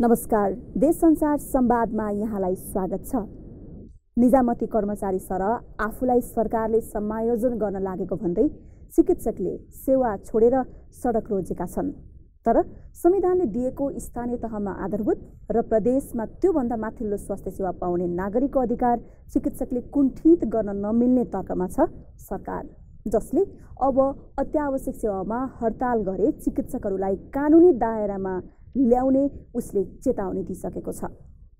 नमस्कार, देश संसार संवादमा यहाँलाई स्वागत छ। निजामती कर्मचारी सरह आफूलाई सरकारले समायोजन गर्न लागेको भन्दै चिकित्सकले सेवा छोडेर सडक रोजेका छन्। तर संविधानले दिएको स्थानीय तहमा आधारभूत र प्रदेशमा त्योभन्दा माथिल्लो स्वास्थ्य सेवा पाउने नागरिकको अधिकार चिकित्सकले कुण्ठित गर्न नमिल्ने तर्कमा छ सरकार, जसले अब अत्यावश्यक सेवामा हडताल गरे चिकित्सकहरूलाई कानुनी दायरामा ल्याउने उसले चेतावनी दिइसकेको छ।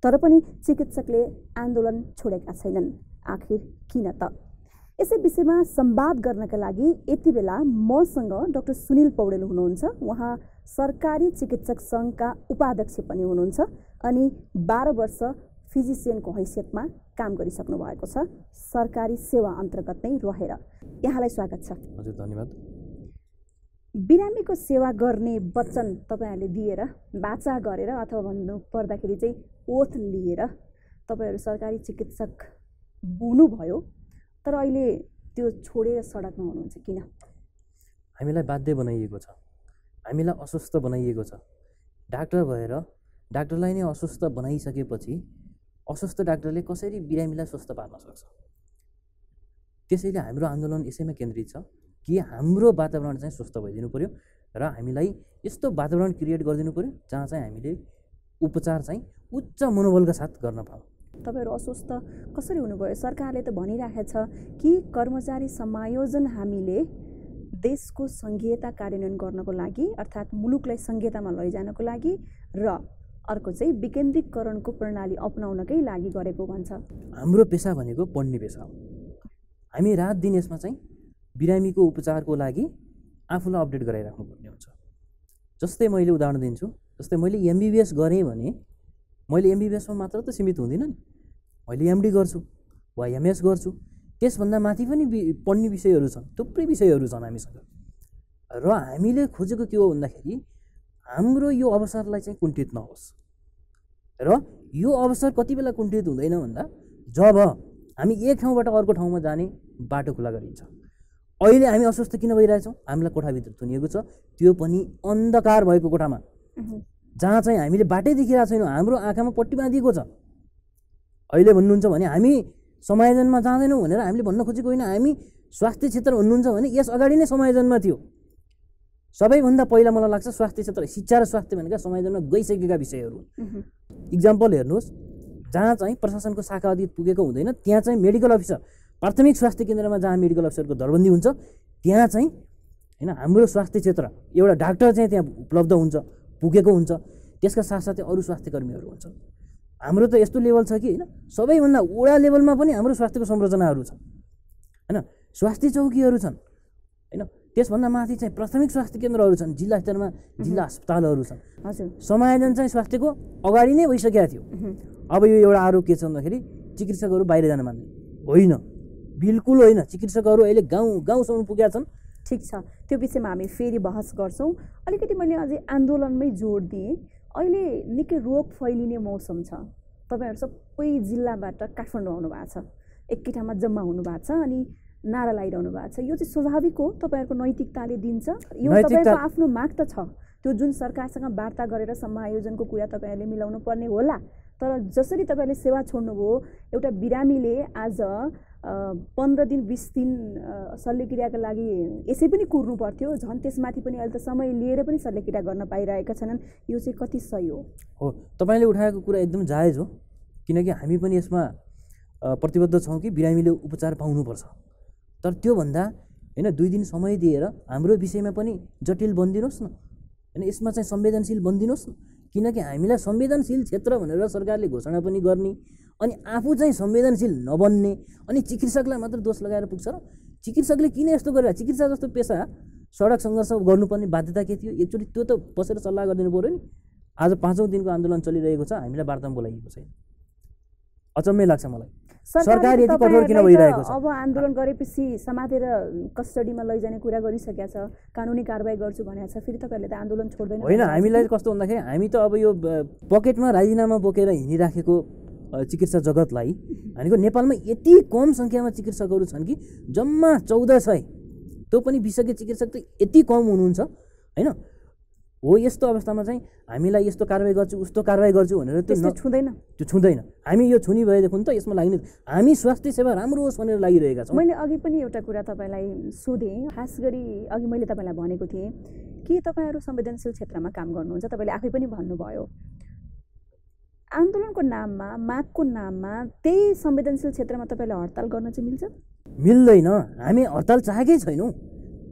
तर पनि चिकित्सकले आन्दोलन छोडेका छैनन्। आखिर किन त? यसै विषयमा संवाद गर्नका लागि यति बेला मसँग डाक्टर सुनिल पौडेल हुनुहुन्छ। उहाँ सरकारी चिकित्सक सङ्घका उपाध्यक्ष पनि हुनुहुन्छ अनि 12 वर्ष फिजिसियनको हैसियतमा काम गरिसक्नु भएको छ, सरकारी सेवा अन्तर्गत नै रहेर। यहाँलाई स्वागत छ। हजुर, धन्यवाद। बिरामीको सेवा गर्ने वचन तपाईहरुले दिएर वाचा गरेर अथवा भन्नु पर्दाखेरि चाहिँ ओथ लिएर तपाईहरु सरकारी चिकित्सक हुनुभयो, तर अहिले त्यो छोडेर सडकमा हुनुहुन्छ किन? हामीलाई बाध्य बनाइएको छ, हामीलाई अस्वस्थ बनाइएको छ। डाक्टर भएर डाक्टरलाई नै अस्वस्थ बनाइसकेपछि अस्वस्थ डाक्टरले कसरी बिरामीलाई स्वस्थ पार्न सक्छ? त्यसैले हाम्रो आन्दोलन यसैमा केन्द्रित छ कि हाम्रो वातावरण चाहिँ स्वस्थ भइदिनु पर्यो र हामीलाई यस्तो वातावरण क्रिएट गरिदिनु पर्यो जहाँ चाहिँ हामीले उपचार चाहिँ उच्च मनोबलका साथ गर्न पाऊँ। तपाईहरु अस्वस्थ कसरी हुनुभयो? सरकारले त भनिराखेको छ कि कर्मचारी समायोजन हामीले देशको संघीयता कार्यान्वयन गर्नको लागि अर्थात् मुलुकलाई संघीयतामा लैजानको लागि र अर्को चाहिँ विकेन्द्रीकरणको प्रणाली अपनाउनकै लागि गरेको भन्छ। हाम्रो पेशा भनेको पढ्ने पेशा हो। हामी रात दिन यसमा चाहिँ बिरामीको उपचारको लागि आफूलाई अपडेट गराइराख्नु पर्ने हुन्छ। जस्तै मैले उदाहरण दिन्छु, जस्तै मैले एमबीबीएस गरेँ भने मैले एमबीबीएसमा मात्र त सीमित हुँदिनँ नि, मैले एमडी गर्छु वा एमएस गर्छु, त्यसभन्दा माथि पनि पढ्ने विषयहरू छन्, थुप्रै विषयहरू छन् हामीसँग। र हामीले खोजेको के हो भन्दाखेरि हाम्रो यो अवसरलाई चाहिँ कुण्ठित नहोस्। र यो अवसर कति बेला कुण्ठित हुँदैन भन्दा जब हामी एक ठाउँबाट अर्को ठाउँमा जाने बाटो खुला गरिन्छ। अहिले हामी अस्वस्थ किन भइरहेछौँ? हामीलाई कोठाभित्र थुनिएको छ, त्यो पनि अन्धकार भएको कोठामा, जहाँ चाहिँ हामीले बाटै देखिरहेको छैनौँ, हाम्रो आँखामा पट्टी बाँधिएको छ। अहिले भन्नुहुन्छ भने हामी समायोजनमा जाँदैनौँ भनेर हामीले भन्न खोजेको होइन। हामी स्वास्थ्य क्षेत्र भन्नुहुन्छ भने यस अगाडि नै समायोजनमा थियो। सबैभन्दा पहिला मलाई लाग्छ स्वास्थ्य क्षेत्र, शिक्षा र स्वास्थ्य भनेका समायोजनमा गइसकेका विषयहरू। इक्जाम्पल हेर्नुहोस्, जहाँ चाहिँ प्रशासनको शाखा अधिक पुगेको हुँदैन त्यहाँ चाहिँ मेडिकल अफिसर, प्राथमिक स्वास्थ्य केन्द्रमा जहाँ मेडिकल अफिसरको दरबन्दी हुन्छ त्यहाँ चाहिँ हैन हाम्रो स्वास्थ्य क्षेत्र एउटा डाक्टर चाहिँ त्यहाँ उपलब्ध हुन्छ, पुगेको हुन्छ। त्यसका साथसाथै अरू स्वास्थ्य कर्मीहरू हुन्छन्। हाम्रो त यस्तो लेभल छ कि हैन सबैभन्दा वडा लेभलमा पनि हाम्रो स्वास्थ्यको संरचनाहरू छन्, हैन स्वास्थ्य चौकीहरू छन्, हैन त्यसभन्दा माथि चाहिँ प्राथमिक स्वास्थ्य केन्द्रहरू छन्, जिल्ला स्तरमा जिल्ला अस्पतालहरू छन्। हजुर, समायोजन चाहिँ स्वास्थ्यको अगाडि नै भइसकेको थियो। अब यो एउटा आरोप के छ भन्दाखेरि चिकित्सकहरू बाहिर जान मान्दैन। होइन, बिल्कुल होइन। चिकित्सकहरू अहिले गाउँसम्म पुगेका छन्। ठिक छ, त्यो विषयमा हामी फेरि बहस गर्छौँ। अलिकति मैले अझै आन्दोलनमै जोड दिएँ। अहिले निकै रोग फैलिने मौसम छ। तपाईहरु सबै जिल्लाबाट काठमाडौँ आउनु भएको छ, एकै ठाउँमा जम्मा हुनु भएको छ अनि नारा लगाइरहनु भएको छ। यो चाहिँ स्वाभाविक हो, तपाईहरुको नैतिकताले दिन्छ। यो तपाईहरुको आफ्नो माग त छ, त्यो जुन सरकारसँग वार्ता गरेर समायोजनको कुरा तपाईहरुले मिलाउनु पर्ने होला। तर जसरी तपाईहरुले सेवा छोड्नुभयो, एउटा बिरामीले आज 15 दिन 20 दिन शल्यक्रियाका लागि यसै पनि कुर्नु पर्थ्यो, झन् त्यसमाथि पनि अहिले त समय लिएर पनि शल्यक्रिया गर्न पाइरहेका छन्। यो चाहिँ कति सही हो? तपाईले उठाएको कुरा एकदम जायज हो, किनकि हामी पनि यसमा प्रतिबद्ध छौँ कि बिरामीले उपचार पाउनुपर्छ। तर त्यो भन्दा हैन 2 दिन समय दिएर हाम्रो विषयमा पनि जटिल बन्दिनुहोस् न, हैन यसमा चाहिँ संवेदनशील बन्दिनुहोस् न। किनकि हामीलाई संवेदनशील क्षेत्र भनेर सरकारले घोषणा पनि गर्ने अनि आफू चाहिँ संवेदनशील नबन्ने अनि चिकित्सकलाई मात्र दोष लगाएर पुग्छ र चिकित्सकले किन यस्तो गरेर चिकित्सा जस्तो पेशा सडक सङ्घर्ष गर्नुपर्ने बाध्यता के थियो? एकचोटि त्यो त बसेर सल्लाह गरिदिनु पर्यो नि। आज 5औं दिनको आन्दोलन चलिरहेको छ, हामीलाई वार्तामा बोलाइएको छैन। अचम्मै लाग्छ मलाई, सरकार यति कठोर किन भइरहेको छ? अब आन्दोलन गरेपछि समातेर कस्टडीमा लैजाने कुरा गरिसकेका छ, कानुनी कारबाही गर्छु भनेको छ, फेरि तपाईहरुले त आन्दोलन छोड्दैन? होइन, हामीलाई कस्तो भन्दाखेरि हामी त अब यो पकेटमा राजीनामा बोकेर हिँडिराखेको चिकित्सा जगतलाई भनेको नेपालमा यति कम सङ्ख्यामा चिकित्सकहरू छन् कि जम्मा 1400, त्यो पनि विशेषज्ञ चिकित्सक त यति कम हुनुहुन्छ हैन। हो यस्तो अवस्थामा चाहिँ हामीलाई यस्तो कारबाही गर्छु उस्तो कारबाही गर्छु भनेर त्यो छुँदैन, त्यो छुँदैन। हामी यो छुनी भएदेखि त यसमा लाग्ने हामी स्वास्थ्य सेवा राम्रो होस् भनेर लागिरहेका छौँ। मैले अघि पनि एउटा कुरा तपाईँलाई सोधेँ, खास गरी अघि मैले तपाईँलाई भनेको थिएँ कि तपाईँहरू संवेदनशील क्षेत्रमा काम गर्नुहुन्छ। तपाईँले आफै पनि भन्नुभयो आन्दोलनको नाममा, मागको नाममा त्यही संवेदनशील क्षेत्रमा तपाईँले हडताल गर्न चाहिँ मिल्छ? मिल्दैन। हामी हडताल चाहेकै छैनौँ।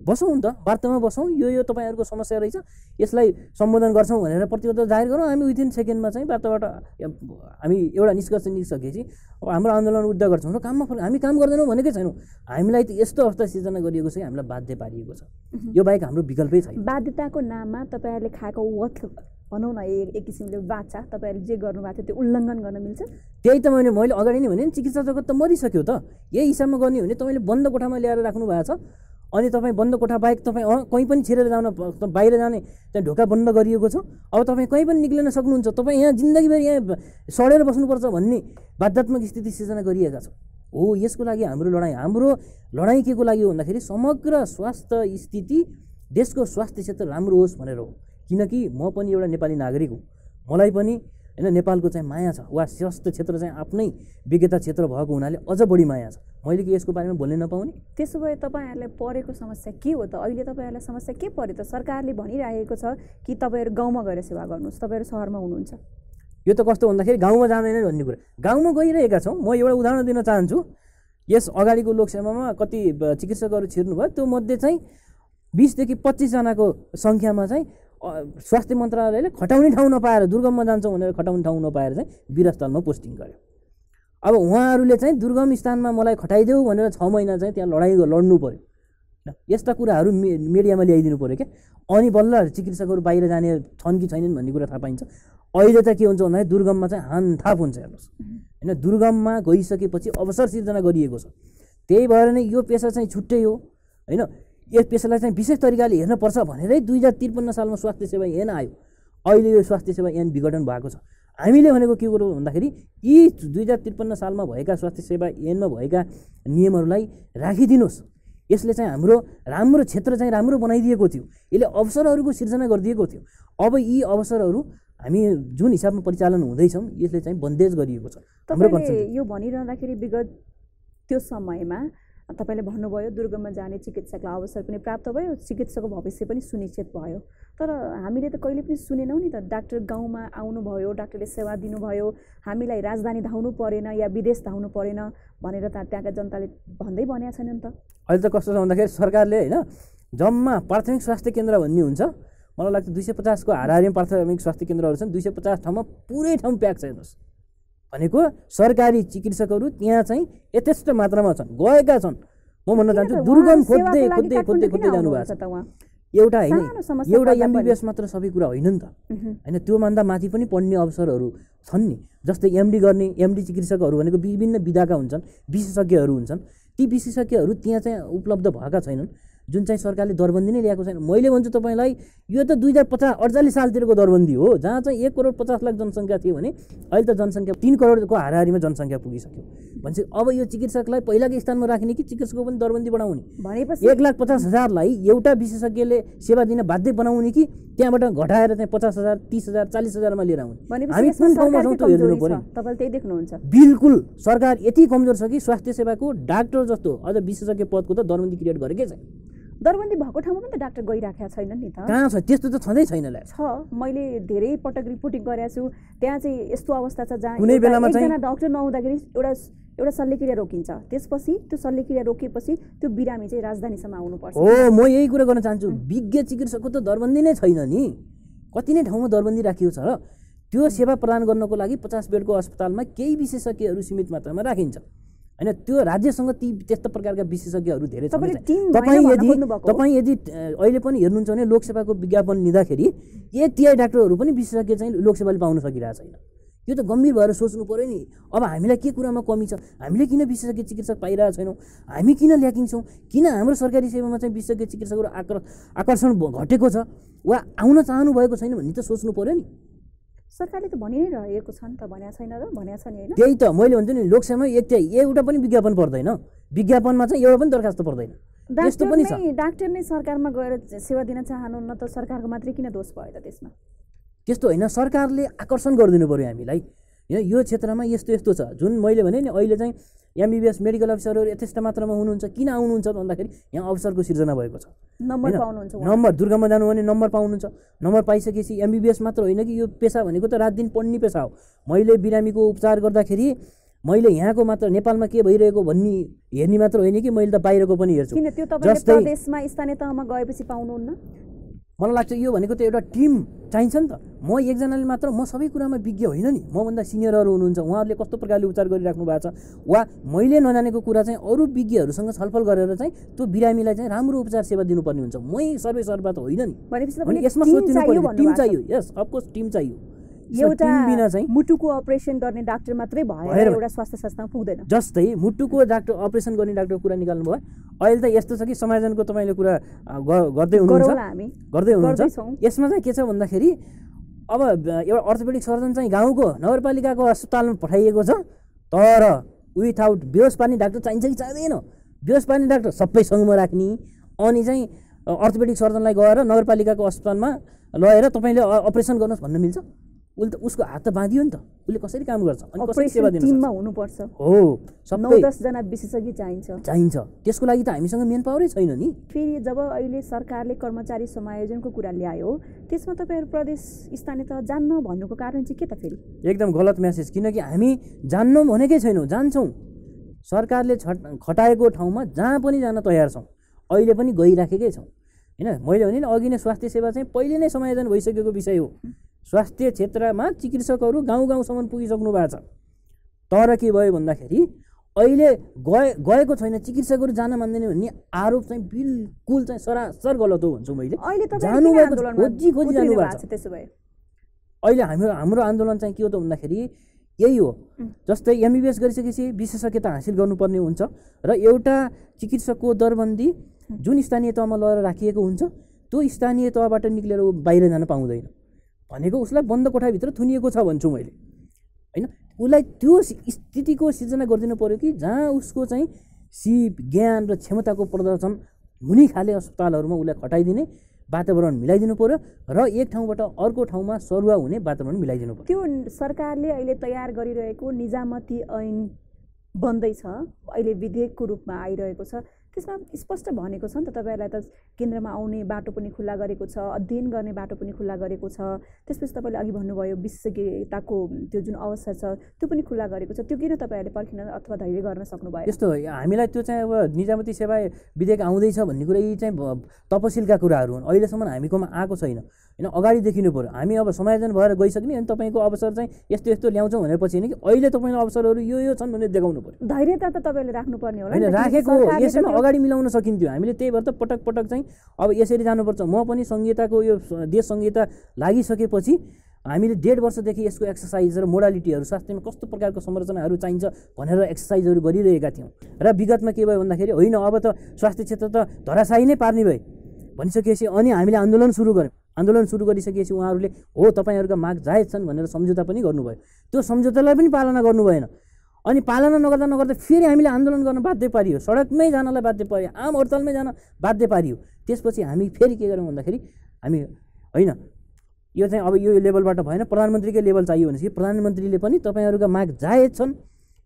बसौँ नि त, वार्तामा बसौँ, यो तपाईँहरूको समस्या रहेछ, यसलाई सम्बोधन गर्छौँ भनेर प्रतिबद्धता जाहेर गरौँ। हामी विदिन सेकेन्डमा चाहिँ वार्ताबाट हामी एउटा निष्कर्ष निस्किसकेपछि अब हाम्रो आन्दोलन उद्धा गर्छौँ र काममा हामी काम गर्दैनौँ भनेकै छैनौँ। हामीलाई त यस्तो अवस्था सिर्जना गरिएको छ, हामीलाई बाध्य पारिएको छ, यो बाहेक हाम्रो विकल्पै छैन। बाध्यताको नाममा तपाईँहरूले खाएको वथ भनौँ न एक किसिमले बाचा तपाईँहरूले जे गर्नुभएको थियो त्यो उल्लङ्घन गर्न मिल्छ? त्यही त मैले अगाडि नै भने नि, चिकित्सा जगत त मरिसक्यो त। यही हिसाबमा गर्ने हो भने तपाईँले बन्द कोठामा ल्याएर राख्नु भएको छ, अनि तपाईँ बन्द कोठा बाहेक तपाईँ कहीँ पनि छिरेर जान, बाहिर जाने त्यहाँ ढोका बन्द गरिएको छ। अब तपाईँ कहीँ पनि निक्लिन सक्नुहुन्छ, तपाईँ यहाँ जिन्दगीभरि यहाँ सडेर बस्नुपर्छ भन्ने बाध्यात्मक स्थिति सिर्जना गरिएका छ। हो यसको लागि हाम्रो लडाइँ के को लागि हो भन्दाखेरि समग्र स्वास्थ्य स्थिति, देशको स्वास्थ्य क्षेत्र राम्रो होस् भनेर हो। किनकि म पनि एउटा नेपाली नागरिक हुँ, मलाई पनि होइन नेपालको चाहिँ माया छ, वा स्वास्थ्य क्षेत्र चाहिँ आफ्नै विज्ञता क्षेत्र भएको हुनाले अझ बढी माया छ। मैले कि यसको बारेमा बोल्नै नपाउने? त्यसो भए तपाईँहरूलाई परेको समस्या के हो त? अहिले तपाईँहरूलाई समस्या के पर्यो त? सरकारले भनिरहेको छ कि तपाईँहरू गाउँमा गएर सेवा गर्नुहोस्, तपाईँहरू सहरमा हुनुहुन्छ। यो त कस्तो भन्दाखेरि गाउँमा जाँदैन भन्ने कुरा, गाउँमा गइरहेका छौँ। म एउटा उदाहरण दिन चाहन्छु। यस अगाडिको लोकसेवामा कति चिकित्सकहरू छिर्नुभयो, त्यो मध्ये चाहिँ 20 देखि 25 जनाको सङ्ख्यामा चाहिँ स्वास्थ्य मन्त्रालयले खटाउने ठाउँ नपाएर, दुर्गममा जान्छौँ भनेर खटाउने ठाउँ नपाएर चाहिँ वीरस्थलमा पोस्टिङ गर्यो। अब उहाँहरूले चाहिँ दुर्गम स्थानमा मलाई खटाइदेऊ भनेर 6 महिना चाहिँ त्यहाँ लड्नु पऱ्यो। यस्ता कुराहरू मिडियामा ल्याइदिनु पऱ्यो क्या, अनि बल्ल चिकित्सकहरू बाहिर जाने छन् कि छैनन् भन्ने कुरा थाहा पाइन्छ। अहिले त के हुन्छ भन्दाखेरि दुर्गममा चाहिँ हानथाप हुन्छ। हेर्नुहोस् होइन, दुर्गममा गइसकेपछि अवसर सिर्जना गरिएको छ। त्यही भएर नै यो पेसा चाहिँ छुट्टै हो होइन। यस पेसालाई चाहिँ विशेष तरिकाले हेर्नुपर्छ भनेरै 2053 सालमा स्वास्थ्य सेवा ऐन आयो। अहिले यो स्वास्थ्य सेवा ऐन विघटन भएको छ। हामीले भनेको के कुरो भन्दाखेरि यी 2053 सालमा भएका स्वास्थ्य सेवा ऐनमा भएका नियमहरूलाई राखिदिनुहोस्। यसले चाहिँ हाम्रो राम्रो क्षेत्र चाहिँ राम्रो बनाइदिएको थियो, यसले अवसरहरूको सिर्जना गरिदिएको थियो। अब यी अवसरहरू हामी जुन हिसाबमा परिचालन हुँदैछौँ यसले चाहिँ बन्देज गरिएको छ। तपाईँले यो भनिरहँदाखेरि विगत त्यो समयमा तपाईँले भन्नुभयो दुर्गममा जाने चिकित्सकलाई अवसर पनि प्राप्त भयो, चिकित्सकको भविष्य पनि सुनिश्चित भयो। तर हामीले त कहिले पनि सुनेनौँ नि त, डाक्टर गाउँमा आउनुभयो, डाक्टरले सेवा दिनुभयो, हामीलाई राजधानी धाउनु परेन या विदेश धाउनु परेन भनेर त त्यहाँका जनताले भन्दै भनेका छैनन् त। अहिले त कस्तो छ भन्दाखेरि सरकारले होइन जम्मा प्राथमिक स्वास्थ्य केन्द्र भन्ने हुन्छ, मलाई लाग्छ 250 को हाराहारीमा प्राथमिक स्वास्थ्य केन्द्रहरू छन्। 250 ठाउँमा पुरै ठाउँ प्याक छ। हेर्नुहोस् भनेको सरकारी चिकित्सकहरू त्यहाँ चाहिँ यथेष्ट मात्रामा छन्, गएका छन्। म भन्न चाहन्छु दुर्गम खोज्दै जानुभएको छ। एउटा होइन, एउटा एमबिबिएस मात्र सबै कुरा होइन नि त होइन। त्योभन्दा माथि पनि पढ्ने अवसरहरू छन् नि। जस्तै एमडी गर्ने, एमडी चिकित्सकहरू भनेको विभिन्न विधाका हुन्छन्, विशेषज्ञहरू हुन्छन्। ती विशेषज्ञहरू त्यहाँ चाहिँ उपलब्ध भएका छैनन्, जुन चाहिँ सरकारले दरबन्दी नै ल्याएको छैन। मैले भन्छु तपाईँलाई यो त 2048 सालतिरको दरबन्दी हो, जहाँ चाहिँ 1,50,00,000 जनसङ्ख्या थियो भने अहिले त जनसङ्ख्या 3 करोडको हाराहारीमा जनसङ्ख्या पुगिसक्यो। भनेपछि अब यो चिकित्सकलाई पहिलाको स्थानमा राख्ने कि चिकित्सकको पनि दरबन्दी बढाउने? भनेपछि 1,50,000लाई एउटा विशेषज्ञले सेवा दिन बाध्य बनाउने कि त्यहाँबाट घटाएर चाहिँ 50,000, 30,000, 40,000मा लिएर आउने? हामी कुन ठाउँमा छौँ त्यो हेर्नु पर्यो। तपाईँले त्यही देख्नुहुन्छ। बिल्कुल सरकार यति कमजोर छ कि स्वास्थ्य सेवाको डाक्टर जस्तो अझ विशेषज्ञ पदको त दरबन्दी क्रिएट गरेकै छैन। दरबन्दी भएको ठाउँमा पनि त डाक्टर गइराखेका छैनन् नि त। कहाँ छ? त्यस्तो त छँदै छैन। छ, मैले धेरै पटक रिपोर्टिङ गरेको छु। त्यहाँ चाहिँ यस्तो अवस्था छ जहाँ कुनै बेलामा चाहिँ एकजना डाक्टर नहुँदाखेरि एउटा शल्यक्रिया रोकिन्छ, त्यसपछि त्यो शल्यक्रिया रोकिएपछि त्यो बिरामी चाहिँ राजधानीसम्म आउनुपर्छ। हो, म यही कुरा गर्न चाहन्छु। विज्ञ चिकित्सकको त दरबन्दी नै छैन नि। कति नै ठाउँमा दरबन्दी राखिएको छ र त्यो सेवा प्रदान गर्नको लागि 50 बेडको अस्पतालमा केही विशेषज्ञहरू सीमित मात्रामा राखिन्छ होइन। त्यो राज्यसँग त्यस्ता प्रकारका विशेषज्ञहरू धेरै छन्। तपाईँ यदि अहिले पनि हेर्नुहुन्छ भने लोकसेवाको विज्ञापन लिँदाखेरि एटिआई डाक्टरहरू पनि विशेषज्ञ चाहिँ लोकसेवाले पाउन सकिरहेको छैन। यो त गम्भीर भएर सोच्नु पऱ्यो नि। अब हामीलाई के कुरामा कमी छ? हामीले किन विशेषज्ञ चिकित्सक पाइरहेको छैनौँ? हामी किन ल्याकिन्छौँ? किन हाम्रो सरकारी सेवामा चाहिँ विशेषज्ञ चिकित्सकहरू आकर्षण घटेको छ वा आउन चाहनु भएको छैन भन्ने त सोच्नु पऱ्यो नि। सरकारले त भनि नै रहेको छ नि त, भनेको छैन र? भनेको छ नि होइन। त्यही त मैले भन्छु नि, लोकसेवामा एउटा पनि विज्ञापन पर्दैन, विज्ञापनमा चाहिँ एउटा पनि दरखास्त पर्दैन। त्यस्तो पनि छ। डाक्टर नै सरकारमा गएर सेवा दिन चाहनुहुन्न त सरकारको मात्रै किन दोष भयो त त्यसमा? त्यस्तो होइन, सरकारले आकर्षण गरिदिनु पऱ्यो हामीलाई। यो क्षेत्रमा यस्तो यस्तो छ, जुन मैले भने नि अहिले चाहिँ एमबिबिएस मेडिकल अफिसरहरू यथेष्ट मात्रामा हुनुहुन्छ। किन आउनुहुन्छ भन्दाखेरि यहाँ अवसरको सिर्जना भएको छ। नम्बर पाउनुहुन्छ, नम्बर दुर्गममा जानु भने नम्बर पाउनुहुन्छ। नम्बर पाइसकेपछि एमबिबिएस मात्र होइन कि यो पेसा भनेको त रात दिन पढ्ने पेसा हो। मैले बिरामीको उपचार गर्दाखेरि मैले यहाँको मात्र नेपालमा के भइरहेको भन्ने हेर्ने मात्र होइन कि मैले त बाहिरको पनि हेर्छु। किन त्यो तपाईँले प्रदेशमा स्थानीय तहमा गएपछि पाउनुहुन्न? मलाई लाग्छ यो भनेको त एउटा टिम चाहिन्छ नि त। म एकजनाले मात्र, म सबै कुरामा विज्ञ होइन नि, मभन्दा सिनियरहरू हुनुहुन्छ, उहाँहरूले कस्तो प्रकारले उपचार गरिराख्नु भएको छ, वा मैले नजानेको कुरा चाहिँ अरू विज्ञहरूसँग छलफल गरेर चाहिँ त्यो बिरामीलाई चाहिँ राम्रो उपचार सेवा दिनुपर्ने हुन्छ। मै सर्वेसर्वा त होइन नि। भनेपछि यसमा सोचिनु पर्यो, टिम चाहियो। यस, अफकोर्स टिम चाहियो। एउटा मुटुको अपरेसन गर्ने डाक्टर मात्रै भएर एउटा स्वास्थ्य संस्थामा पुग्दैन। जस्तै मुटुको डाक्टर अपरेसन गर्ने डाक्टरको कुरा निकाल्नु भयो। अहिले त यस्तो छ कि समायोजनको तपाईँले कुरा गर्दै हुनुहुन्छ। यसमा चाहिँ के छ भन्दाखेरि अब एउटा अर्थोपेडिक सर्जन चाहिँ गाउँको नगरपालिकाको अस्पतालमा पठाइएको छ, तर विथआउट बेहोस पार्ने डाक्टर चाहिन्छ कि चाहिँदैन? बेहोस पार्ने डाक्टर सबै सँगमा राख्ने, अनि चाहिँ अर्थोपेडिक सर्जनलाई गएर नगरपालिकाको अस्पतालमा लगेर तपाईँले अपरेसन गर्नुहोस् भन्न मिल्छ? उसले त उसको हात त बाँधियो नि त। उसले कसरी काम गर्छ अनि कसरी सेवा दिन्छ? टिममा हुनुपर्छ। हो, सबै 9-10 जना विशेषज्ञ चाहिन्छ। त्यसको लागि त हामीसँग मेन पावरै छैन नि। फेरि जब अहिले सरकारले कर्मचारी समायोजनको कुरा ल्यायो, त्यसमा तपाईँहरू प्रदेश स्थानीय तह जान्न भन्नुको कारण चाहिँ के त? फेरि एकदम गलत मेसेज, किनकि हामी जान्नौँ भनेकै छैनौँ, जान्छौँ। सरकारले खटाएको ठाउँमा जहाँ पनि जान तयार छौँ, अहिले पनि गइराखेकै छौँ होइन। मैले भने नि अघि नै स्वास्थ्य सेवा चाहिँ पहिले नै समायोजन भइसकेको विषय हो। स्वास्थ्य क्षेत्रमा चिकित्सकहरू गाउँ गाउँसम्म पुगिसक्नु भएको छ। तर के भयो भन्दाखेरि अहिले गएको छैन, चिकित्सकहरू जान मान्दैन भन्ने आरोप चाहिँ बिल्कुल चाहिँ सरासर गलत हो भन्छु मैले। जानुभएको खोजी जानुभएको छ। त्यसो भए अहिले हाम्रो आन्दोलन चाहिँ के हो त भन्दाखेरि यही हो। जस्तै एमबिबिएस गरिसकेपछि विशेषज्ञता हासिल गर्नुपर्ने हुन्छ र एउटा चिकित्सकको दरबन्दी जुन स्थानीय तहमा लगेर राखिएको हुन्छ, त्यो स्थानीय तहबाट निक्लेर बाहिर जान पाउँदैन भनेको उसलाई बन्द कोठाभित्र थुनिएको छ भन्छु मैले होइन। उसलाई त्यो स्थितिको सिर्जना गरिदिनु पऱ्यो कि जहाँ उसको चाहिँ सिप, ज्ञान र क्षमताको प्रदर्शन हुने खाले अस्पतालहरूमा उसलाई खटाइदिने वातावरण मिलाइदिनु पऱ्यो र एक ठाउँबाट अर्को ठाउँमा सरुवा हुने वातावरण मिलाइदिनु पऱ्यो। त्यो सरकारले अहिले तयार गरिरहेको निजामती ऐन बन्दैछ, अहिले विधेयकको रूपमा आइरहेको छ, त्यसमा स्पष्ट भनेको छ नि त तपाईँहरूलाई त केन्द्रमा आउने बाटो पनि खुल्ला गरेको छ, अध्ययन गर्ने बाटो पनि खुल्ला गरेको छ। त्यसपछि तपाईँले अघि भन्नुभयो विशेषज्ञताको त्यो जुन अवसर छ त्यो पनि खुल्ला गरेको छ। त्यो किन तपाईँहरूले पर्खिन अथवा धैर्य गर्न सक्नुभयो? यस्तो हामीलाई त्यो चाहिँ अब निजामती सेवा विधेयक आउँदैछ भन्ने कुरा यी चाहिँ तपसिलका कुराहरू हुन्, अहिलेसम्म हामीकोमा आएको छैन होइन। अगाडि देखिनु पऱ्यो। हामी अब समायोजन भएर गइसक्ने अनि तपाईँको अवसर चाहिँ यस्तो यस्तो ल्याउँछौँ भनेर पछि होइन कि अहिले तपाईँलाई अवसरहरू यो छन् भनेर देखाउनु पऱ्यो। धैर्यता त तपाईँले राख्नुपर्ने होला होइन, राखेको यसैमा अगाडि मिलाउन सकिन्थ्यो हामीले। त्यही भएर त पटक पटक चाहिँ अब यसरी जानुपर्छ। म पनि संहिताको यो देश संहिता लागिसकेपछि हामीले 1.5 वर्षदेखि यसको एक्सर्साइज र मोडालिटीहरू स्वास्थ्यमा कस्तो प्रकारको संरचनाहरू चाहिन्छ भनेर एक्सर्साइजहरू गरिरहेका थियौँ र विगतमा के भयो भन्दाखेरि होइन अब त स्वास्थ्य क्षेत्र त धराशायी नै पार्ने भयो भनिसकेपछि अनि हामीले आन्दोलन सुरु गऱ्यौँ। आन्दोलन सुरु गरिसकेपछि उहाँहरूले हो तपाईँहरूका माग जायज छन् भनेर सम्झौता पनि गर्नुभयो। त्यो सम्झौतालाई पनि पालना गर्नु भएन। अनि पालना नगर्दा फेरि हामीले आन्दोलन गर्न बाध्य पारियो, सडकमै जानलाई बाध्य पारियो, आम हडतालमै जान बाध्य पारियो। त्यसपछि हामी फेरि के गर्यौँ भन्दाखेरि हामी होइन यो चाहिँ अब यो लेभलबाट भएन, प्रधानमन्त्रीकै लेभल चाहियो भनेपछि प्रधानमन्त्रीले पनि तपाईँहरूका माग जायज छन्,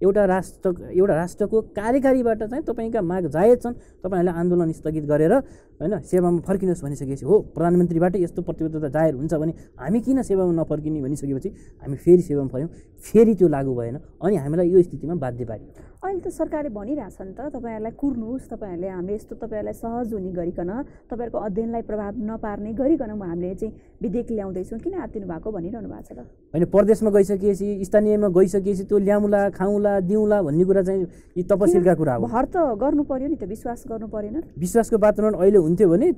एउटा राष्ट्रको कार्यकारीबाट चाहिँ तपाईँका माग जायज छन्, तपाईँहरूले आन्दोलन स्थगित गरेर होइन सेवामा फर्किनुहोस् भनिसकेपछि हो प्रधानमन्त्रीबाट यस्तो प्रतिबद्धता जाहेर हुन्छ भने हामी किन सेवामा नफर्किने भनिसकेपछि हामी फेरि सेवामा फर्यौँ। फेरि त्यो लागू भएन अनि हामीलाई यो स्थितिमा बाध्य पार्यो। अहिले त सरकारले भनिरहेछ नि त तपाईँहरूलाई कुर्नुहोस्, तपाईँहरूले हामीले यस्तो तपाईँहरूलाई सहज हुने गरिकन तपाईँहरूको अध्ययनलाई प्रभाव नपार्ने गरिकन हामीले चाहिँ विधेयक ल्याउँदैछौँ, किन आत्तिनु भएको भनिरहनु भएको छ त? होइन, प्रदेशमा गइसकेपछि स्थानीयमा गइसकेपछि त्यो ल्याउँला खाउँला दिउँला भन्ने कुरा चाहिँ यी तपसिलका कुरा हो। भर त गर्नु पर्यो नि त, विश्वास गर्नु परेन? विश्वासको वातावरण अहिले हुन्थ्यो भने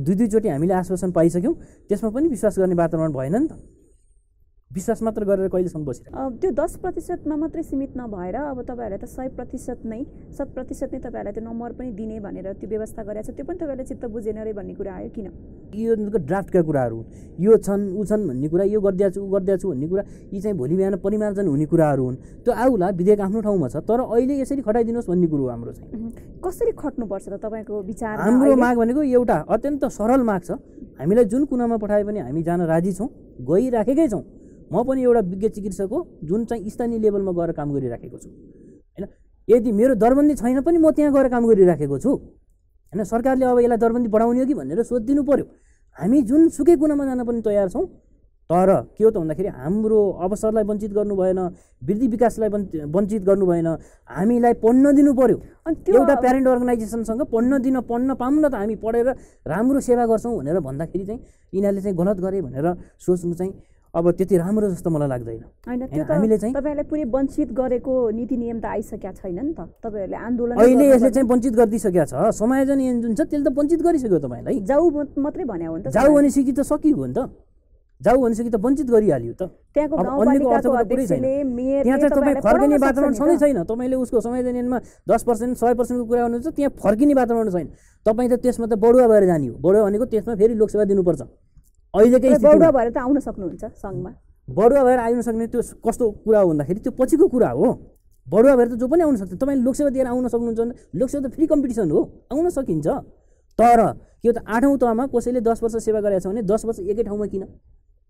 2-2 चोटि हामीले आश्वासन पाइसक्यौँ, त्यसमा पनि विश्वास गर्ने वातावरण भएन नि त। विश्वास मात्र गरेर कहिलेसम्म बसिरहेको। त्यो 10%मा मात्रै सीमित नभएर अब तपाईँहरूलाई त 100% नै 100% नै तपाईँहरूलाई त्यो नम्बर पनि दिने भनेर त्यो व्यवस्था गरेको छ, त्यो पनि तपाईँलाई चित्त बुझेन रे भन्ने कुरा आयो किन? यो ड्राफ्टका कुराहरू हुन्, यो छन् ऊ छन् भन्ने कुरा, यो गरिदिएको छु भन्ने कुरा, यी चाहिँ भोलि बिहान परिमार्जन हुने कुराहरू हुन्। त्यो आउला, विधेयक आफ्नो ठाउँमा छ, तर अहिले यसरी खटाइदिनुहोस् भन्ने कुरो हो हाम्रो चाहिँ। कसरी खट्नुपर्छ त तपाईँको विचार? हाम्रो माग भनेको एउटा अत्यन्त सरल माग छ। हामीलाई जुन कुनामा पठाए पनि हामी जान राजी छौँ, गइराखेकै छौँ। म पनि एउटा विज्ञ चिकित्सक हो जुन चाहिँ स्थानीय लेभलमा गएर काम गरिराखेको छु हैन। यदि मेरो दरबन्दी छैन पनि म त्यहाँ गएर काम गरिराखेको छु हैन। सरकारले अब यसलाई दरबन्दी बढाउने हो कि भनेर सोधिदिनु पर्यो। हामी जुन सुकै कुनामा जान पनि तयार छौँ, तर के हो त भन्दाखेरि हाम्रो अवसरलाई वञ्चित गर्नु भएन, वृद्धि विकासलाई वञ्चित गर्नु भएन, हामीलाई पढ्न दिनु पर्यो। एउटा प्यारेन्ट अर्गनाइजेसनसँग पढ्न पाऊँ न त हामी पढेर राम्रो सेवा गर्छौँ भनेर भन्दाखेरि चाहिँ यिनीहरूले चाहिँ गलत गरे भनेर सोच्नु चाहिँ अब त्यति राम्रो जस्तो मलाई लाग्दैन। हामीले चाहिँ तपाईँहरूले पुरै वञ्चित गरेको नीति नियम त आइसकेका छैन नि त, तपाईँहरूले आन्दोलन अहिले यसले चाहिँ वञ्चित गरिदिइसकेको छ। समायोजन ऐन जुन छ त्यसले त वञ्चित गरिसक्यो तपाईँलाई। जाऊ मात्रै भन्यो भने त जाऊ भनेपछि त सकिएको हो नि त, जाऊ भनेपछि त वञ्चित गरिहाल्यो त। त्यहाँको गाउँपालिकाको अध्यक्षले मेयर त्यहाँ चाहिँ तपाईँ फर्किने वातावरण छँदै छैन। तपाईँले उसको समायोजन ऐनमा 10% 100%को कुरा गर्नुहुन्छ, त्यहाँ फर्किने वातावरण छैन। तपाईँ त त्यसमा त बढुवा भएर जाने हो। बढुवा भनेको त्यसमा फेरि लोकसेवा दिनुपर्छ। अहिलेकै बढुवा भएर त आउन सक्नुहुन्छ सङ्घमा, बढुवा भएर आउन सक्ने त्यो कस्तो कुरा हो भन्दाखेरि त्यो पछिको कुरा हो। बढुवा भएर त जो पनि आउन सक्छ। तपाईँले लोकसेवा दिएर आउन सक्नुहुन्छ भने लोकसेवा त फ्री कम्पिटिसन हो, आउन सकिन्छ। तर के हो त 8औँ तहमा कसैले 10 वर्ष सेवा गरेको छ भने 10 वर्ष एकै ठाउँमा किन?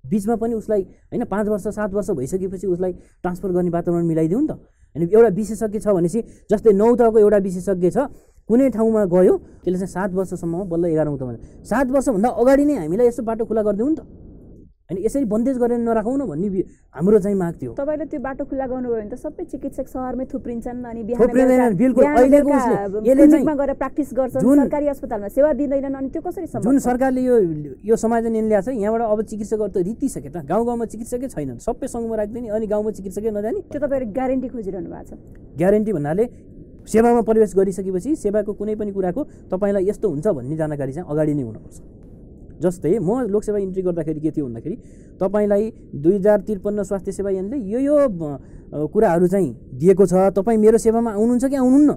बिचमा पनि उसलाई हैन 5 वर्ष 7 वर्ष भइसकेपछि उसलाई ट्रान्सफर गर्ने वातावरण मिलाइदिउँ नि त। अनि एउटा विशेषज्ञ छ भनेपछि जस्तै 9 तहको एउटा विशेषज्ञ छ, कुनै ठाउँमा गयो त्यसले चाहिँ 7 वर्षसम्म बल्ल 11औँ तहमा 7 वर्षभन्दा अगाडि नै हामीलाई यस्तो बाटो खुला गरिदिउँ नि त। अनि यसरी बन्देज गरेर नराखौँ न भन्ने हाम्रो चाहिँ माग थियो। तपाईँले त्यो बाटो खुला गर्नुभयो भने त सबै चिकित्सक सहरमै थुप्रिन्छन् अनि बिल्कुल अहिलेको क्लिनिकमा गएर प्र्याक्टिस गर्छन्, सरकारी अस्पतालमा सेवा दिँदैनन्। अनि त्यो कसरी सम्भव? जुन सरकारले यो समायोजन ऐन ल्याएको छ, यहाँबाट अब चिकित्सकहरू त रितिसके त। गाउँमा चिकित्सकै छैनन्, सबै सङ्घमा राख्दैन अनि गाउँमा चिकित्सकै नजाने। त्यो तपाईँहरू ग्यारेन्टी खोजिरहनु भएको छ? ग्यारेन्टी भन्नाले सेवामा प्रवेश गरिसकेपछि सेवाको कुनै पनि कुराको तपाईँलाई यस्तो हुन्छ भन्ने जानकारी चाहिँ अगाडि नै हुनुपर्छ। जस्तै म लोकसेवा इन्ट्री गर्दाखेरि के थियो भन्दाखेरि तपाईँलाई 2053 स्वास्थ्य सेवा ऐनले यो कुराहरू चाहिँ दिएको छ, तपाईँ मेरो सेवामा आउनुहुन्छ कि आउनुहुन्न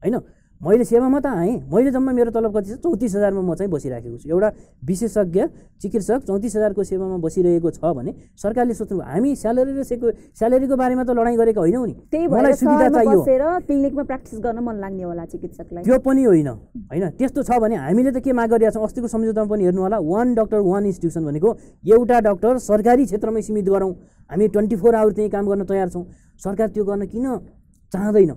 हैन। मैले सेवामा त आएँ, मैले जम्मा मेरो तलब कति छ 34,000मा म चाहिँ बसिराखेको छु। एउटा विशेषज्ञ चिकित्सक 34,000को सेवामा बसिरहेको छ भने सरकारले सोच्नु हामी स्यालेरीको बारेमा त लडाइँ गरेको होइनौँ नि। त्यही भएर सुविधा चाहियो बसेर क्लिनिकमा प्र्याक्टिस गर्न मन लाग्ने होला चिकित्सकलाई। त्यो पनि होइन हैन। त्यस्तो छ भने हामीले त के माग गरिरहेका छौँ, अस्तिको सम्झौतामा पनि हेर्नु होला, 1 डक्टर 1 इन्स्टिट्युसन भनेको एउटा डक्टर सरकारी क्षेत्रमै सीमित गरौँ। हामी 24 आवर त्यही काम गर्न तयार छौँ। सरकार त्यो गर्न किन चाहँदैन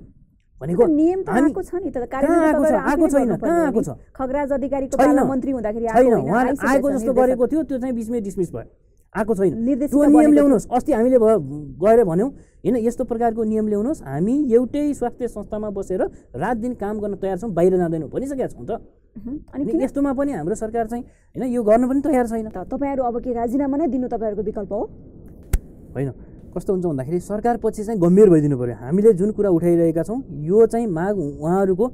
भनेको नियम त आएको छ नि त, आएको छैन। कहाँ आएको छ? खगराज अधिकारीको पाला मन्त्री हुँदाखेरि आएको जस्तो गरेको थियो, त्यो चाहिँ बिचमै डिसमिस भयो, आएको छैन। त्यो नियम ल्याउनुहोस्। अस्ति हामीले गएर भन्यौँ हैन यस्तो प्रकारको नियम ल्याउनुहोस्, हामी एउटै स्वास्थ्य संस्थामा बसेर रात दिन काम गर्न तयार छौँ, बाहिर जाँदैनौँ भनिसकेका छौँ त। अनि यस्तोमा पनि हाम्रो सरकार चाहिँ हैन यो गर्न पनि तयार छैन। तपाईँहरू अब के राजीनामा नै दिनु तपाईँहरूको विकल्प हो? होइन, कस्तो हुन्छ भन्दाखेरि सरकार पछि चाहिँ गम्भीर भइदिनु पर्यो। हामीले जुन कुरा उठाइरहेका छौँ यो चाहिँ माग उहाँहरूको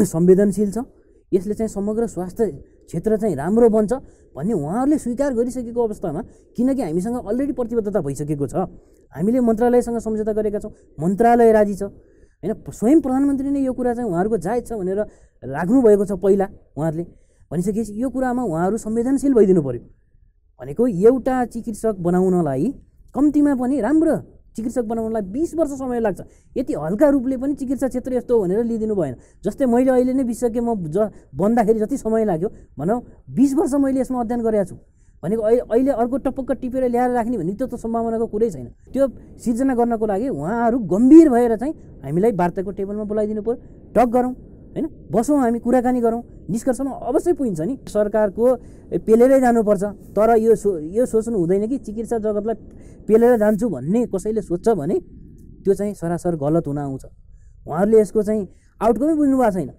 संवेदनशील छ, यसले चाहिँ समग्र स्वास्थ्य क्षेत्र चाहिँ राम्रो बन्छ भन्ने उहाँहरूले स्वीकार गरिसकेको अवस्थामा, किनकि हामीसँग अलरेडी प्रतिबद्धता भइसकेको छ। हामीले मन्त्रालयसँग सम्झौता गरेका छौँ, मन्त्रालय राजी छ हैन। स्वयं प्रधानमन्त्री नै यो कुरा चाहिँ उहाँहरूको जायज छ भनेर राख्नुभएको छ पहिला उहाँहरूले भनिसकेपछि यो कुरामा उहाँहरू संवेदनशील भइदिनु पर्यो। भनेको एउटा चिकित्सक बनाउनलाई कम्तीमा पनि राम्रो चिकित्सक बनाउनलाई 20 वर्ष समय लाग्छ। यति हल्का रूपले पनि चिकित्सा क्षेत्र यस्तो हो भनेर लिइदिनु भएन। जस्तै मैले अहिले नै विशेषज्ञ म बन्दाखेरि जति समय लाग्यो भनौँ 20 वर्ष मैले यसमा अध्ययन गरेको छु भनेको अहिले अर्को टपक्क टिपेर ल्याएर राख्ने भन्ने त्यो त सम्भावनाको कुरै छैन। त्यो सिर्जना गर्नको लागि उहाँहरू गम्भीर भएर चाहिँ हामीलाई वार्ताको टेबलमा बोलाइदिनु पर्यो, टक गरौँ हैन, बसौँ, हामी कुराकानी गरौँ, निष्कर्षमा अवश्य पुगिन्छ नि। सरकारको पेलेरै जानुपर्छ, तर यो सोच्नु हुँदैन कि चिकित्सा जगतलाई पेलेर जान्छु भन्ने कसैले सोच्छ भने त्यो चाहिँ सरासर गलत हुन आउँछ। उहाँहरूले यसको चाहिँ आउटकमै बुझ्नु भएको छैन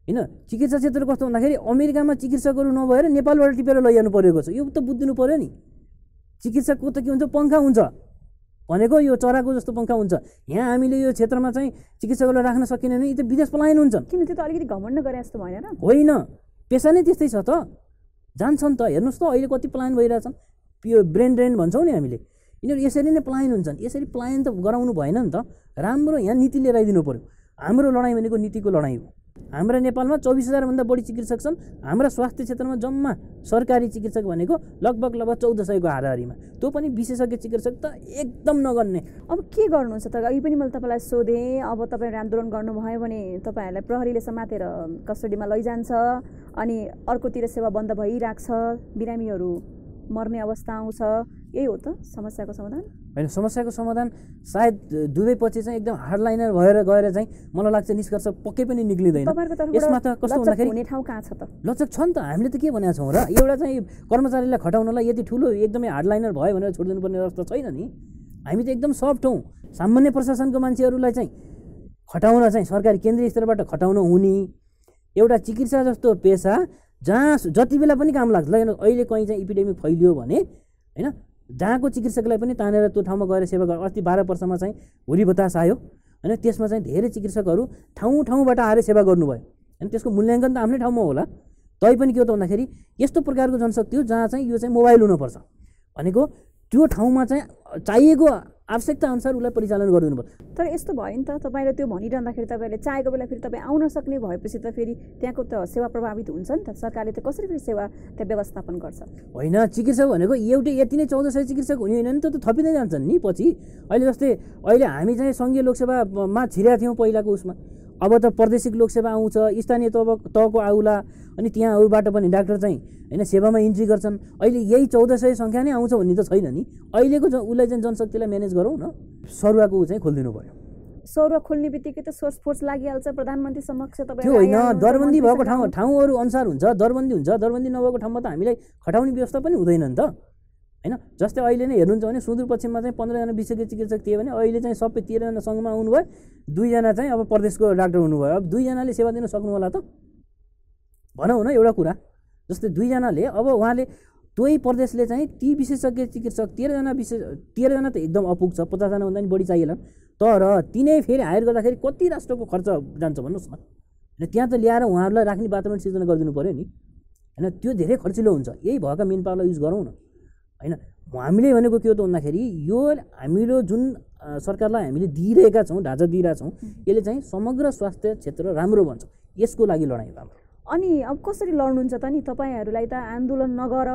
हैन। चिकित्सा क्षेत्र कस्तो भन्दाखेरि अमेरिकामा चिकित्सकहरू नभएर नेपालबाट टिपेर लैजानु परेको छ, यो त बुझिदिनु पर्यो नि। चिकित्सकको त के हुन्छ, पङ्खा हुन्छ भनेको यो चराको जस्तो पङ्खा हुन्छ। यहाँ हामीले यो क्षेत्रमा चाहिँ चिकित्सकहरूलाई राख्न सकिएन भने यी त विदेश पलायन हुन्छन्। किन त्यो त अलिकति घमण्ड गरे जस्तो भएन र? होइन, पेसा नै त्यस्तै छ त, जान्छन् त। हेर्नुहोस् त अहिले कति पलायन भइरहेछन्, यो ब्रेन ड्रेन भन्छौँ नि हामीले, यिनीहरू यसरी नै पलायन हुन्छन्। यसरी पलायन त गराउनु भएन नि त, राम्रो यहाँ नीति लिएर आइदिनु पऱ्यो। हाम्रो लडाइँ भनेको नीतिको लडाइँ हो। हाम्रा नेपालमा 24,000 भन्दा बढी चिकित्सक छन्। हाम्रा स्वास्थ्य क्षेत्रमा जम्मा सरकारी चिकित्सक भनेको लगभग 1400को हाराहारीमा, त्यो पनि विशेषज्ञ चिकित्सक त एकदम नगर्ने। अब के गर्नुहुन्छ त? अघि पनि मैले तपाईँलाई सोधेँ, अब तपाईँहरू आन्दोलन गर्नुभयो भने तपाईँहरूलाई प्रहरीले समातेर कस्टडीमा लैजान्छ, अनि अर्कोतिर सेवा बन्द भइरहेको छ, बिरामीहरू मर्ने अवस्था आउँछ। यही हो त समस्याको समाधान? होइन, समस्याको समाधान सायद दुवैपछि चाहिँ एकदम हार्डलाइनर भएर गएर चाहिँ मलाई लाग्छ निष्कर्ष पक्कै पनि निक्लिँदैन। यसमा त कस्तो भन्दाखेरि हुने ठाउँ कहाँ छ त? लचक छ नि त। हामीले त के भनेका छौँ र, एउटा चाहिँ कर्मचारीलाई खटाउनलाई यति ठुलो एकदमै हार्डलाइनर भयो भनेर छोडिदिनु पर्ने अवस्था छैन नि। हामी त एकदम सफ्ट हौँ। सामान्य प्रशासनको मान्छेहरूलाई चाहिँ खटाउन चाहिँ सरकारी केन्द्रीय स्तरबाट खटाउन हुने एउटा चिकित्सा जस्तो पेसा जहाँ जति बेला पनि काम लाग्छ। ल अहिले कहीँ चाहिँ इपिडेमिक फैलियो भने होइन, जहाँको चिकित्सकलाई पनि तानेर त्यो ठाउँमा गएर सेवा गर। अस्ति 12 वर्षमा चाहिँ हुरी बतास आयो होइन, त्यसमा चाहिँ धेरै चिकित्सकहरू ठाउँबाट आएर सेवा गर्नुभयो। अनि त्यसको मूल्याङ्कन त आफ्नै ठाउँमा होला। तैपनि के हो त भन्दाखेरि यस्तो प्रकारको जनशक्ति हो जहाँ चाहिँ यो चाहिँ मोबाइल हुनुपर्छ भनेको त्यो ठाउँमा चाहिँ चाहिएको आवश्यकता अनुसार उसलाई परिचालन गरिदिनु पर्छ। तर यस्तो भयो नि त, तपाईँले त्यो भनिरहँदाखेरि तपाईँले चाहेको बेला फेरि तपाईँ आउन सक्ने भएपछि त फेरि त्यहाँको त सेवा प्रभावित हुन्छ नि त। सरकारले त कसरी फेरि सेवा त्यहाँ व्यवस्थापन गर्छ? होइन, चिकित्सक भनेको एउटै यति नै 1400 चिकित्सक हुने होइन नि त, थपिँदै जान्छन् नि पछि। अहिले जस्तै अहिले हामी चाहिँ सङ्घीय लोकसेवामा छिरेका थियौँ पहिलाको उसमा, अब त प्रादेशिक लोकसेवा आउँछ, स्थानीय तहको आउला, अनि त्यहाँहरूबाट पनि डाक्टर चाहिँ होइन सेवामा इन्ट्री गर्छन्। अहिले यही 1400 सङ्ख्या नै आउँछ भन्ने त छैन नि। अहिलेको उसलाई चाहिँ जनशक्तिलाई म्यानेज गरौँ न। सरुवाको चाहिँ खोलिदिनु पऱ्यो। सरुवा खोल्ने बित्तिकै त सोर्स फोर्स लागिहाल्छ प्रधानमन्त्री समक्ष। तपाईँ त्यो होइन, दरबन्दी भएको ठाउँहरू अनुसार हुन्छ, दरबन्दी हुन्छ। दरबन्दी नभएको ठाउँमा त हामीलाई खटाउने व्यवस्था पनि हुँदैन नि त होइन। जस्तै अहिले नै हेर्नुहुन्छ भने सुदूरपश्चिममा चाहिँ 15 जना विशेषज्ञ चिकित्सक थिए भने अहिले चाहिँ सबै 13 जना सङ्घमा आउनुभयो, 2 जना चाहिँ अब प्रदेशको डाक्टर हुनुभयो। अब 2 जनाले सेवा दिन सक्नु होला त? भनौँ न एउटा कुरा, जस्तै 2 जनाले अब उहाँले त्यही प्रदेशले चाहिँ ती विशेषज्ञ चिकित्सक 13 जना त एकदम अपुग छ, 50 जना भन्दा पनि बढी चाहिएला। तर तिनै फेरि हायर गर्दाखेरि कति राष्ट्रको खर्च जान्छ भन्नुहोस् न। होइन, त्यहाँ त ल्याएर उहाँहरूलाई राख्ने वातावरण सिर्जना गरिदिनु पऱ्यो नि होइन। त्यो धेरै खर्चिलो हुन्छ। यही भएका मेन पावरलाई युज गरौँ न होइन। हामीले भनेको के हो त भन्दाखेरि यो हामीले जुन सरकारलाई हामीले दिइरहेका छौँ, ढाँचा दिइरहेका छौँ, यसले चाहिँ समग्र स्वास्थ्य क्षेत्र राम्रो बन्छ। यसको लागि लडाइँ हो हाम्रो। अनि अब कसरी लड्नुहुन्छ त नि? तपाईँहरूलाई त आन्दोलन नगर,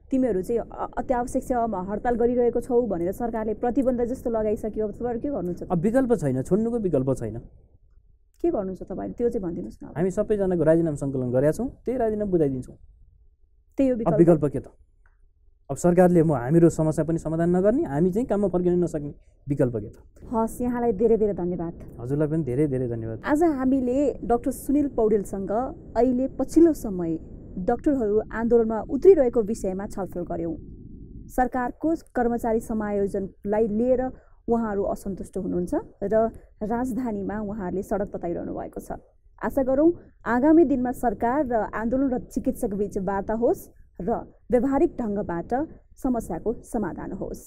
तिमीहरू चाहिँ अत्यावश्यक सेवामा हडताल गरिरहेको छौ भनेर सरकारले प्रतिबन्ध जस्तो लगाइसक्यो। अब तपाईँहरू के गर्नुहुन्छ? अब विकल्प छैन, छोड्नुको विकल्प छैन। के गर्नुहुन्छ तपाईँले त्यो चाहिँ भनिदिनुहोस् न। हामी सबैजनाको राजीनामा सङ्कलन गरेका छौँ, त्यही राजीनामा बुझाइदिन्छौँ। त्यही हो विकल्प के त? अब सरकारले हाम्रो समस्या पनि समाधान नगर्ने, हामी चाहिँ काममा फर्किन नसक्ने, विकल्प के त? हस्, यहाँलाई धेरै धेरै धन्यवाद। हजुरलाई पनि धेरै धेरै धन्यवाद। आज हामीले डाक्टर सुनिल पौडेलसँग अहिले पछिल्लो समय डाक्टरहरू आन्दोलनमा उत्रिरहेको विषयमा छलफल गऱ्यौँ। सरकारको कर्मचारी समायोजनलाई लिएर उहाँहरू असन्तुष्ट हुनुहुन्छ र राजधानीमा उहाँहरूले सडक तताइरहनु भएको छ। आशा गरौँ आगामी दिनमा सरकार र आन्दोलनरत चिकित्सक बीच वार्ता होस् र व्यावहारिक ढङ्गबाट समस्याको समाधान होस्।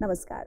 नमस्कार।